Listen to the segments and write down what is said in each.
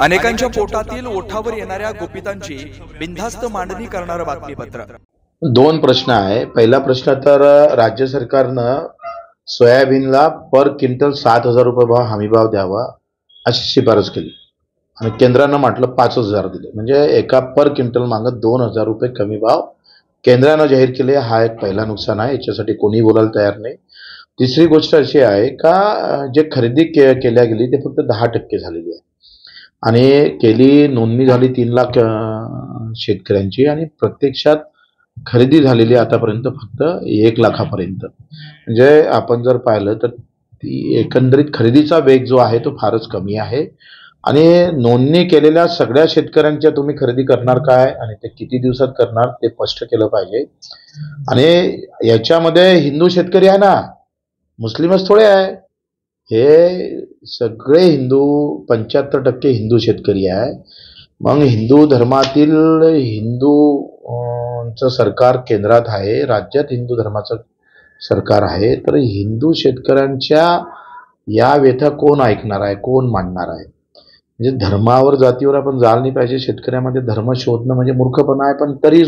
अनेकांच्या पोटातील ओठावर येणाऱ्या गुपितांची बिनधास्त मांडणी करणारं बातमीपत्र। दोन प्रश्न आहे। पहिला प्रश्न तर राज्य सरकारनं सोयाबीनला पर क्विंटल 7,000 रुपये हमीभाव द्यावा अशी शिफारस केली आणि केंद्रानं म्हटलं 5,000 दिले, म्हणजे एका पर क्विंटल मागे 2,000 रुपये कमी भाव केंद्रानं जाहीर केले। हा एक पहिला नुकसान आहे, याच्यासाठी कोणी बोलायला तयार नाही। तिसरी गोष्ट अशी आहे का जे खरेदी केल्या गेली ते फक्त 10% झालेली आहे आणि केली नोंदणी झाली 3 लाख शेतकऱ्यांची आणि प्रत्यक्षात खरेदी झालेली आतापर्यंत फक्त 1 लाखापर्यंत। म्हणजे आपण जर पाहिलं तर ती एकंदरीत खरेदीचा वेग जो आहे तो फारच कमी आहे आणि नोंदणी केलेल्या सगळ्या शेतकऱ्यांच्या तुम्ही खरेदी करणार काय आणि ते किती दिवसात करणार ते स्पष्ट केलं पाहिजे। आणि याच्यामध्ये हिंदू शेतकरी आहे ना, मुस्लिमच थोडे आहे, हे सगळे हिंदू 75% हिंदू शेतकरी आहे। मग हिंदू धर्मातील हिंदूंचं सरकार केंद्रात आहे, राज्यात हिंदू धर्माचं सरकार आहे, तर हिंदू शेतकऱ्यांच्या या व्यथा कोण ऐकणार आहे, कोण मांडणार आहे? म्हणजे धर्मावर जातीवर आपण जाल नाही पाहिजे। शेतकऱ्यामध्ये धर्म शोधणं म्हणजे मूर्खपणा आहे, पण तरी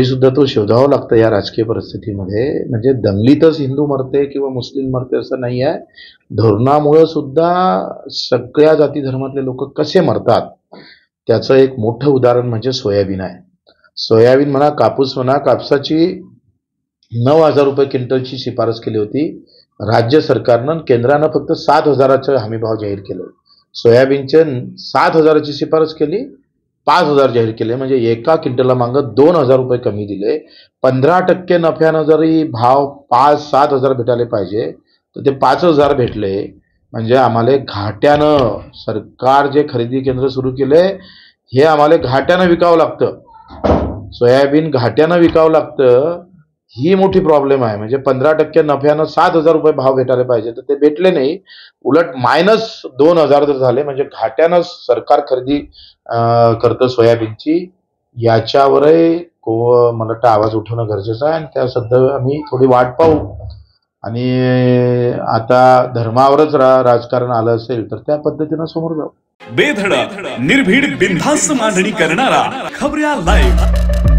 सुद्धा तो शोधावं लागतं या राजकीय परिस्थितीमध्ये। म्हणजे दंगलीतच हिंदू मरते किंवा मुस्लिम मरते असं नाही आहे, धोरणामुळे सुद्धा सगळ्या जाती धर्मातले लोक कसे मरतात त्याचं एक मोठं उदाहरण म्हणजे सोयाबीन आहे। सोयाबीन म्हणा, कापूस म्हणा, कापसाची 9,000 रुपये क्विंटलची शिफारस केली होती राज्य सरकारनं, केंद्रानं फक्त 7,000चा हमीभाव जाहीर केले। सोयाबीनचे 7,000ची शिफारस केली, 5,000 जाहीर केले, म्हणजे एका क्विंटलला मागे 2,000 रुपये कमी दिले। 15% नफ्यानं जरी भाव 5-7 हजार भेटायला पाहिजे तर ते 5,000 भेटले, म्हणजे आम्हाला घाट्यानं सरकार जे खरेदी केंद्र सुरू केले हे आम्हाला घाट्यानं विकावं लागतं, सोयाबीन घाट्यानं विकावं लागतं, ही मोठी प्रॉब्लेम आहे। म्हणजे 15% नफ्यानं 7,000 रुपये भाव भेटायला पाहिजे तर ते भेटले नाही, उलट -2,000 जर झाले, म्हणजे घाट्यानं सरकार खरेदी करतं सोयाबीनची। याच्यावरही मला वाटतं आवाज उठवणं गरजेचं आहे आणि त्या सध्या आम्ही थोडी वाट पाहू। आणि आता धर्मावरच राजकारण आलं असेल तर त्या पद्धतीनं समोर जाऊ। बेधडक निर्भीड बिनधास्त मांडणी करणारा खबऱ्या लाईव्ह।